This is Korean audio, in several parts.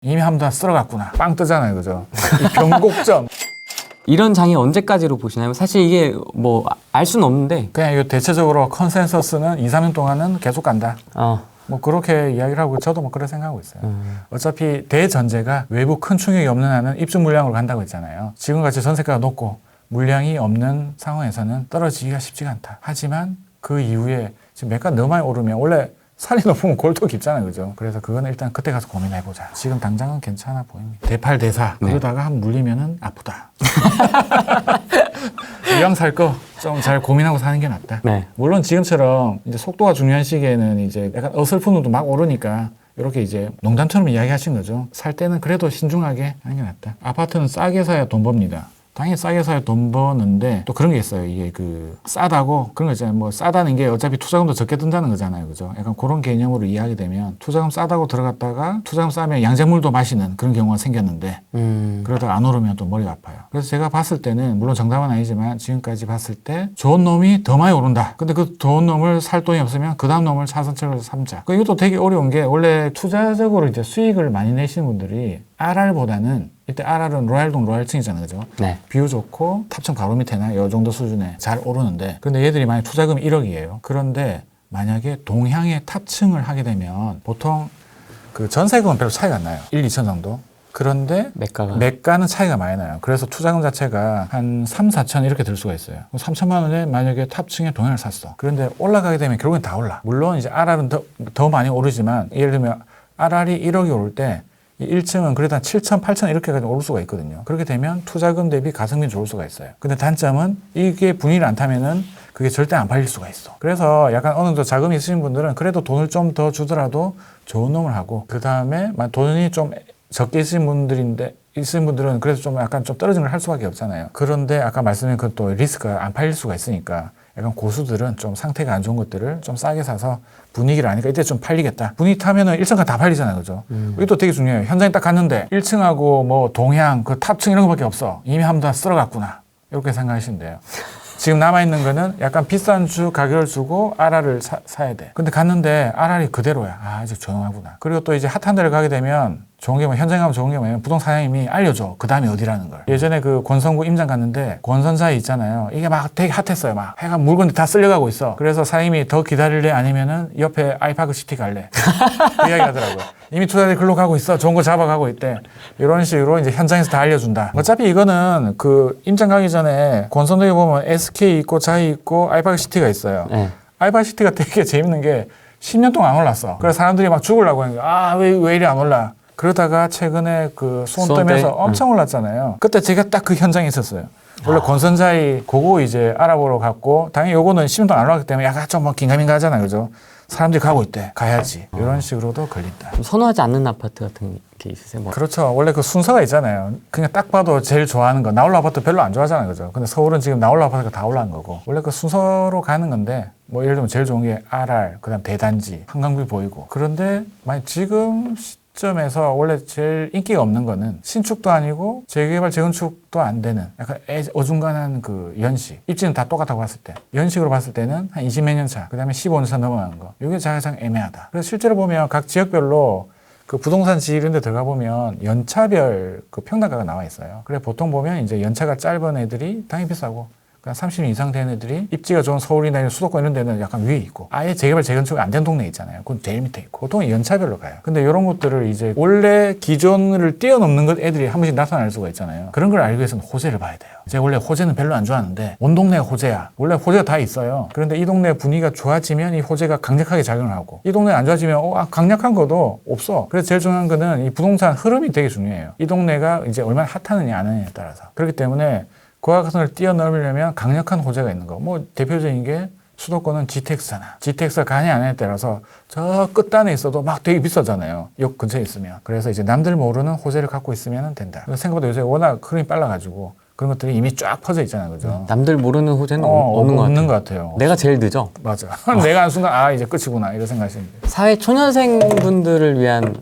이미 한 번 다 쓸어갔구나. 빵 뜨잖아요, 그죠? 이 변곡점. 이런 장이 언제까지로 보시나요? 사실 이게 뭐 알 수는 없는데 그냥 이 대체적으로 컨센서스는 2, 3년 동안은 계속 간다. 뭐 그렇게 이야기를 하고 저도 뭐 그렇게 생각하고 있어요. 어차피 대전제가 외부 큰 충격이 없는 한은 입주 물량으로 간다고 했잖아요. 지금같이 전세가가 높고 물량이 없는 상황에서는 떨어지기가 쉽지가 않다. 하지만 그 이후에 지금 매가 너무 많이 오르면 원래 살이 높으면 골도 깊잖아요, 그죠? 그래서 그거는 일단 그때 가서 고민해보자. 지금 당장은 괜찮아 보입니다. 대팔대사 그러다가 한 물리면은 아프다. 이왕 살 거 좀 잘 고민하고 사는 게 낫다. 네. 물론 지금처럼 이제 속도가 중요한 시기에는 이제 약간 어설픈 놈도 막 오르니까 이렇게 이제 농담처럼 이야기하신 거죠. 살 때는 그래도 신중하게 하는 게 낫다. 아파트는 싸게 사야 돈 법니다. 당연히 싸게 사야 돈 버는데 또 그런 게 있어요. 이게 그 싸다고 그런 거 있잖아요. 뭐 싸다는 게 어차피 투자금도 적게 든다는 거잖아요. 그죠? 약간 그런 개념으로 이해하게 되면 투자금 싸다고 들어갔다가 투자금 싸면 양작물도 마시는 그런 경우가 생겼는데 그러다가 안 오르면 또 머리가 아파요. 그래서 제가 봤을 때는 물론 정답은 아니지만 지금까지 봤을 때 좋은 놈이 더 많이 오른다. 근데 그 좋은 놈을 살 돈이 없으면 그 다음 놈을 차선책으로 삼자. 이것도 되게 어려운 게 원래 투자적으로 이제 수익을 많이 내시는 분들이 RR보다는 이때 RR은 로얄동 로얄층이잖아요, 그죠? 네. 비율 좋고 탑층 바로 밑에나 이 정도 수준에 잘 오르는데 근데 얘들이 만약 투자금이 1억이에요. 그런데 만약에 동향의 탑층을 하게 되면 보통 그 전세금은 별로 차이가 안 나요. 1, 2천 정도. 그런데 매가는 차이가 많이 나요. 그래서 투자금 자체가 한 3, 4천 이렇게 들 수가 있어요. 3천만 원에 만약에 탑층에 동향을 샀어. 그런데 올라가게 되면 결국엔 다 올라. 물론 이제 RR은 더 많이 오르지만 예를 들면 RR이 1억이 오를 때 1층은 그래도 한 7천, 8천 이렇게까지 오를 수가 있거든요. 그렇게 되면 투자금 대비 가성비는 좋을 수가 있어요. 근데 단점은 이게 분위기를 안 타면은 그게 절대 안 팔릴 수가 있어. 그래서 약간 어느 정도 자금이 있으신 분들은 그래도 돈을 좀 더 주더라도 좋은 놈을 하고 그 다음에 돈이 좀 적게 있으신 분들은 그래서 좀 약간 좀 떨어진 걸 할 수밖에 없잖아요. 그런데 아까 말씀드린 그 또 리스크가 안 팔릴 수가 있으니까 약간 고수들은 좀 상태가 안 좋은 것들을 좀 싸게 사서 분위기를 아니까 이때 좀 팔리겠다. 분위기 타면은 1층까지 다 팔리잖아요. 그죠? 이것도 되게 중요해요. 현장에 딱 갔는데 1층하고 뭐 동향, 그 탑층 이런 거밖에 없어. 이미 한 번 다 쓸어갔구나. 이렇게 생각하시면 돼요. 지금 남아있는 거는 약간 비싼 가격을 주고 RR을 사야 돼. 근데 갔는데 RR이 그대로야. 아, 이제 조용하구나. 그리고 또 이제 핫한 데를 가게 되면 좋은 게 현장에 가면 좋은 게 뭐냐면 부동산사장님이 알려줘. 그 다음에 어디라는 걸. 예전에 그 권선구 임장 갔는데 권선사에 있잖아요. 이게 막 되게 핫했어요. 막 해가 물건이 다 쓸려가고 있어. 그래서 사장님이 더 기다릴래? 아니면은 옆에 아이파크 시티 갈래? 그 이야기 하더라고요. 이미 투자자들이 글로 가고 있어. 좋은 거 잡아가고 있대. 이런 식으로 이제 현장에서 다 알려준다. 어차피 이거는 그 임장 가기 전에 권선도에 보면 SK 있고 자이 있고 아이파크 시티가 있어요. 네. 아이파크 시티가 되게 재밌는 게 10년 동안 안 올랐어. 그래서 사람들이 막 죽으려고 하는 거야. 아, 왜 이리 안 올라? 그러다가 최근에 그 수원 뜨면서 엄청 올랐잖아요. 그때 제가 딱 그 현장에 있었어요. 원래 권선자이 그거 이제 알아보러 갔고 당연히 요거는 10년 동안 안 올랐기 때문에 약간 좀 뭐 긴가민가 하잖아요. 그죠? 사람들이 가고 있대. 가야지. 이런 식으로도 걸린다. 좀 선호하지 않는 아파트 같은 게 있으세요? 뭐. 그렇죠. 원래 그 순서가 있잖아요. 그냥 딱 봐도 제일 좋아하는 거. 나홀로 아파트 별로 안 좋아하잖아요. 그죠? 근데 서울은 지금 나홀로 아파트가 다 올라간 거고. 원래 그 순서로 가는 건데 뭐 예를 들면 제일 좋은 게 RR, 그다음 대단지, 한강뷰 보이고. 그런데 만약 지금 시점에서 원래 제일 인기가 없는 거는 신축도 아니고 재개발, 재건축도 안 되는 약간 어중간한 그 연식. 입지는 다 똑같다고 봤을 때. 연식으로 봤을 때는 한 20몇 년 차, 그 다음에 15년 차 넘어가는 거. 이게 가장 애매하다. 그래서 실제로 보면 각 지역별로 그 부동산 지위 이런 데 들어가 보면 연차별 그 평당가가 나와 있어요. 그래 보통 보면 이제 연차가 짧은 애들이 당연히 비싸고 그러니까 30년 이상 된 애들이 입지가 좋은 서울이나 수도권 이런 데는 약간 위에 있고 아예 재개발 재건축이 안 된 동네 있잖아요. 그건 제일 밑에 있고 보통 연차별로 가요. 근데 이런 것들을 이제 원래 기존을 뛰어넘는 것 애들이 한 번씩 나타날 수가 있잖아요. 그런 걸 알기 위해서는 호재를 봐야 돼요. 제가 원래 호재는 별로 안 좋아하는데 온 동네가 호재야. 원래 호재가 다 있어요. 그런데 이 동네 분위기가 좋아지면 이 호재가 강력하게 작용을 하고 이 동네가 안 좋아지면 강력한 것도 없어. 그래서 제일 중요한 거는 이 부동산 흐름이 되게 중요해요. 이 동네가 이제 얼마나 핫하느냐 안 하느냐에 따라서. 그렇기 때문에 그와 같은 걸 뛰어넘으려면 강력한 호재가 있는 거. 뭐 대표적인 게 수도권은 GTX잖아. GTX가 가냐 안 하냐에 따라서 저 끝단에 있어도 막 되게 비싸잖아요. 역 근처에 있으면. 그래서 이제 남들 모르는 호재를 갖고 있으면 된다. 생각보다 요새 워낙 흐름이 빨라가지고 그런 것들이 이미 쫙 퍼져 있잖아요. 그죠? 남들 모르는 호재는 없는 것 같아요. 내가 제일 늦어. 맞아. 내가 한 순간 이제 끝이구나 이런 생각하시면 돼요. 사회 초년생분들을 위한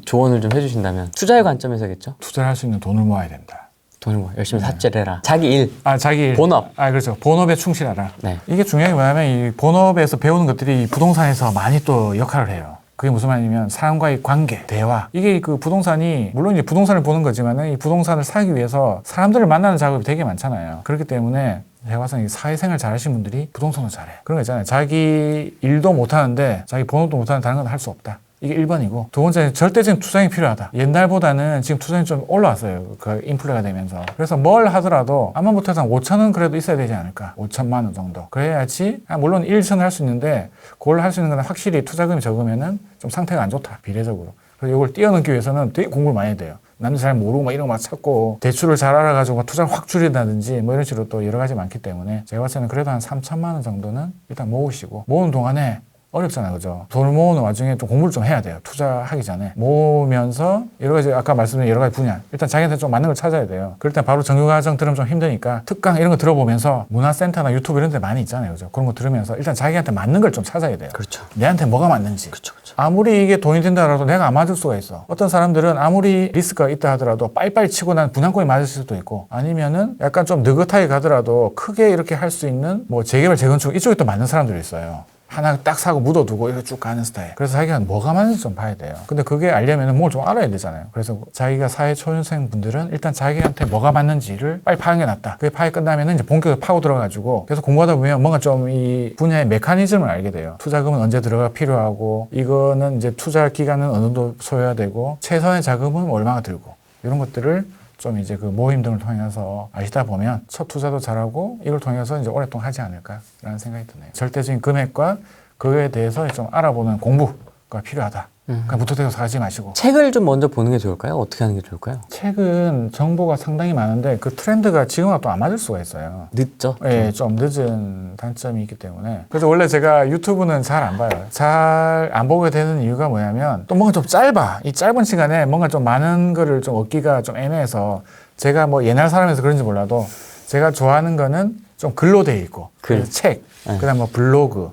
조언을 좀 해주신다면 투자의 관점에서겠죠? 투자를 할 수 있는 돈을 모아야 된다. 돈을 모아 열심히 삽질을 해라. 자기 일. 자기 일. 본업. 그렇죠. 본업에 충실하라. 네. 이게 중요한 게 뭐냐면 이 본업에서 배우는 것들이 부동산에서 많이 또 역할을 해요. 그게 무슨 말이냐면 사람과의 관계, 대화. 이게 그 부동산이 물론 이제 부동산을 보는 거지만은 이 부동산을 사기 위해서 사람들을 만나는 작업이 되게 많잖아요. 그렇기 때문에 제가 봐서는 사회생활 잘하시는 분들이 부동산을 잘해. 그런 거 있잖아요. 자기 일도 못하는데 자기 본업도 못하는 다른 건 할 수 없다. 이게 1번이고 두 번째는 절대적인 투자이 필요하다. 옛날보다는 지금 투자이 좀 올라왔어요. 그 인플레가 되면서. 그래서 뭘 하더라도 아마 못해서 5천은 그래도 있어야 되지 않을까. 5천만 원 정도. 그래야지 물론 1천을 할 수 있는데 그걸 할 수 있는 건 확실히 투자금이 적으면은 좀 상태가 안 좋다. 비례적으로. 그래서 이걸 뛰어넘기 위해서는 되게 공부를 많이 해야 돼요. 남들 잘 모르고 막 이런 거 막 찾고 대출을 잘 알아가지고 막 투자를 확 줄인다든지 뭐 이런 식으로 또 여러 가지 많기 때문에 제가 봤을 때는 그래도 한 3천만 원 정도는 일단 모으시고 모으는 동안에 어렵잖아요. 그죠? 돈을 모으는 와중에 또 공부를 좀 해야 돼요. 투자하기 전에. 모으면서 여러 가지 아까 말씀드린 여러 가지 분야 일단 자기한테 좀 맞는 걸 찾아야 돼요. 그럴 때 바로 정규과정 들으면 좀 힘드니까 특강 이런 거 들어보면서 문화센터나 유튜브 이런 데 많이 있잖아요. 그죠? 그런 거 들으면서 일단 자기한테 맞는 걸 좀 찾아야 돼요. 그렇죠. 내한테 뭐가 맞는지. 그렇죠. 아무리 이게 돈이 든다 하더라도 내가 안 맞을 수가 있어. 어떤 사람들은 아무리 리스크가 있다 하더라도 빨리빨리 치고 난 분양권이 맞을 수도 있고 아니면은 약간 좀 느긋하게 가더라도 크게 이렇게 할 수 있는 뭐 재개발, 재건축 이쪽에 또 맞는 사람들이 있어요. 하나 딱 사고 묻어두고 이렇게 쭉 가는 스타일. 그래서 자기가 뭐가 맞는지 좀 봐야 돼요. 근데 그게 알려면 뭘 좀 알아야 되잖아요. 그래서 자기가 사회 초년생 분들은 일단 자기한테 뭐가 맞는지를 빨리 파악해 놨다. 그게 파악이 끝나면 이제 본격적으로 파고 들어가지고 계속 공부하다 보면 뭔가 좀 이 분야의 메커니즘을 알게 돼요. 투자금은 언제 들어가 필요하고 이거는 이제 투자 기간은 어느 정도 소요해야 되고 최선의 자금은 얼마가 들고 이런 것들을 좀 이제 그 모임 등을 통해서 아시다 보면 첫 투자도 잘하고 이걸 통해서 이제 오랫동안 하지 않을까라는 생각이 드네요. 절대적인 금액과 그거에 대해서 좀 알아보는 공부가 필요하다. 그냥 무턱대고 사지 마시고. 책을 좀 먼저 보는 게 좋을까요? 어떻게 하는 게 좋을까요? 책은 정보가 상당히 많은데 그 트렌드가 지금과 또 안 맞을 수가 있어요. 늦죠? 예, 좀 늦은 단점이 있기 때문에. 그래서 원래 제가 유튜브는 잘 안 봐요. 잘 안 보게 되는 이유가 뭐냐면 또 뭔가 좀 짧아. 이 짧은 시간에 뭔가 좀 많은 거를 좀 얻기가 좀 애매해서 제가 뭐 옛날 사람에서 그런지 몰라도 제가 좋아하는 거는 좀 글로 돼 있고 그래서 책, 그다음 뭐 블로그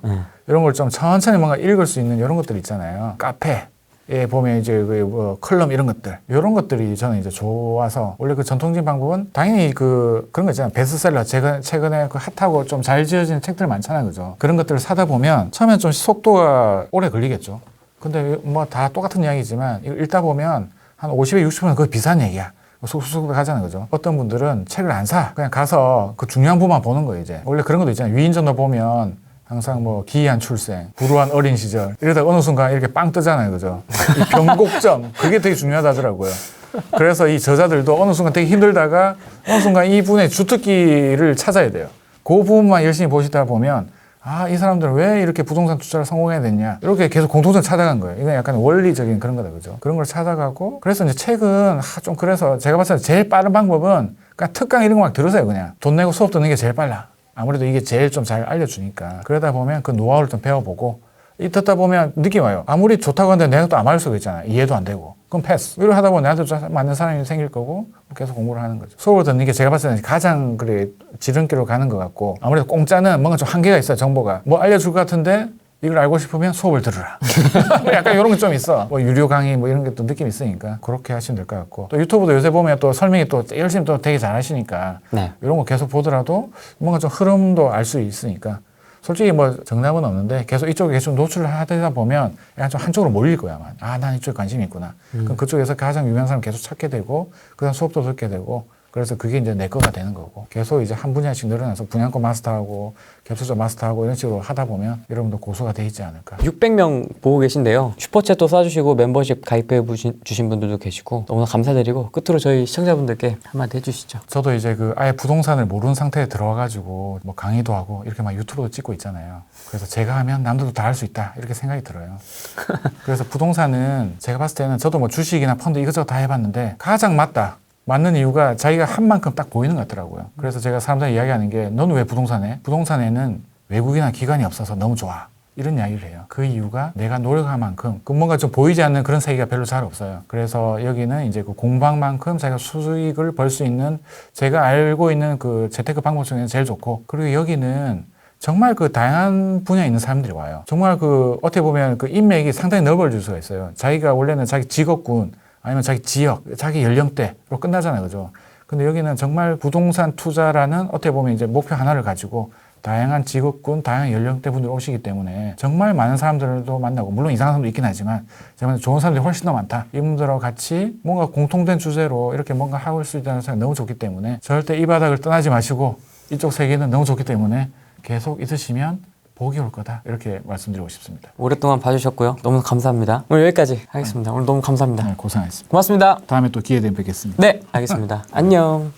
이런 걸 좀 천천히 뭔가 읽을 수 있는 이런 것들 있잖아요. 카페에 보면 이제 그 뭐 컬럼 이런 것들 이런 것들이 저는 이제 좋아서 원래 그 전통적인 방법은 당연히 그런 거 있잖아요. 베스트셀러 최근에 그 핫하고 좀 잘 지어진 책들 많잖아요, 그죠? 그런 것들을 사다 보면 처음엔 좀 속도가 오래 걸리겠죠. 근데 뭐 다 똑같은 이야기지만 이거 읽다 보면 한 50에 60%는 그거 비싼 얘기야. 쑥쑥 가잖아요, 그죠? 어떤 분들은 책을 안 사. 그냥 가서 그 중요한 부분만 보는 거예요, 이제. 원래 그런 것도 있잖아요. 위인전도 보면 항상 뭐 기이한 출생, 불우한 어린 시절 이러다가 어느 순간 이렇게 빵 뜨잖아요, 그죠? 이 변곡점 그게 되게 중요하다더라고요. 그래서 이 저자들도 어느 순간 되게 힘들다가 어느 순간 이분의 주특기를 찾아야 돼요. 그 부분만 열심히 보시다 보면 이 사람들은 왜 이렇게 부동산 투자를 성공해야 됐냐 이렇게 계속 공통점 찾아간 거예요. 이건 약간 원리적인 그런 거다, 그죠? 그런 걸 찾아가고 그래서 이제 책은 좀 그래서 제가 봤을 때 제일 빠른 방법은 그냥 특강 이런 거 막 들으세요. 그냥 돈 내고 수업 듣는 게 제일 빨라. 아무래도 이게 제일 좀 잘 알려주니까. 그러다 보면 그 노하우를 좀 배워보고 이 듣다 보면 느낌이 와요. 아무리 좋다고 하는데 내가 또 안 맞을 수가 있잖아. 이해도 안 되고. 그럼 패스. 이걸 하다 보면 나한테 좀 맞는 사람이 생길 거고 계속 공부를 하는 거죠. 수업을 듣는 게 제가 봤을 때는 가장 그래 지름길로 가는 것 같고 아무래도 공짜는 뭔가 좀 한계가 있어요. 정보가. 뭐 알려줄 것 같은데 이걸 알고 싶으면 수업을 들으라. 약간 이런 게 좀 있어. 뭐 유료 강의 뭐 이런 게 또 느낌 있으니까 그렇게 하시면 될 것 같고 또 유튜브도 요새 보면 또 설명이 또 열심히 또 되게 잘 하시니까 네. 이런 거 계속 보더라도 뭔가 좀 흐름도 알 수 있으니까 솔직히 뭐 정답은 없는데 계속 이쪽에 계속 노출을 하다 보면 약간 좀 한쪽으로 몰릴 거야. 난 이쪽에 관심이 있구나. 그럼 그쪽에서 가장 유명한 사람 계속 찾게 되고 그다음 수업도 듣게 되고 그래서 그게 이제 내 거가 되는 거고 계속 이제 한 분야씩 늘어나서 분양권 마스터하고 갭투자 마스터하고 이런 식으로 하다 보면 여러분도 고수가 돼 있지 않을까. 600명 보고 계신데요. 슈퍼챗도 쏴주시고 멤버십 가입해 주신 분들도 계시고 너무나 감사드리고 끝으로 저희 시청자분들께 한마디 해주시죠. 저도 이제 그 아예 부동산을 모르는 상태에 들어와가지고 뭐 강의도 하고 이렇게 막 유튜브도 찍고 있잖아요. 그래서 제가 하면 남들도 다 할 수 있다 이렇게 생각이 들어요. 그래서 부동산은 제가 봤을 때는 저도 뭐 주식이나 펀드 이것저것 다 해봤는데 가장 맞는 이유가 자기가 한 만큼 딱 보이는 것 같더라고요. 그래서 제가 사람들한테 이야기하는 게 너는 왜 부동산해? 부동산에는 외국이나 기관이 없어서 너무 좋아. 이런 이야기를 해요. 그 이유가 내가 노력한 만큼 그 뭔가 좀 보이지 않는 그런 세계가 별로 잘 없어요. 그래서 여기는 이제 그 공방만큼 자기가 수익을 벌 수 있는 제가 알고 있는 그 재테크 방법 중에는 제일 좋고 그리고 여기는 정말 그 다양한 분야에 있는 사람들이 와요. 정말 그 어떻게 보면 그 인맥이 상당히 넓어질 수가 있어요. 자기가 원래는 자기 직업군 아니면 자기 지역, 자기 연령대로 끝나잖아요. 그죠? 근데 여기는 정말 부동산 투자라는 어떻게 보면 이제 목표 하나를 가지고 다양한 직업군, 다양한 연령대 분들이 오시기 때문에 정말 많은 사람들도 만나고, 물론 이상한 사람도 있긴 하지만 제가 봤을 때 좋은 사람들이 훨씬 더 많다. 이분들하고 같이 뭔가 공통된 주제로 이렇게 뭔가 하고 수 있다는 생각이 너무 좋기 때문에 절대 이 바닥을 떠나지 마시고 이쪽 세계는 너무 좋기 때문에 계속 있으시면 복이 올 거다. 이렇게 말씀드리고 싶습니다. 오랫동안 봐주셨고요. 너무 감사합니다. 오늘 여기까지 하겠습니다. 오늘 너무 감사합니다. 네, 고생하셨습니다. 고맙습니다. 다음에 또 기회 되면 뵙겠습니다. 네, 알겠습니다. 안녕.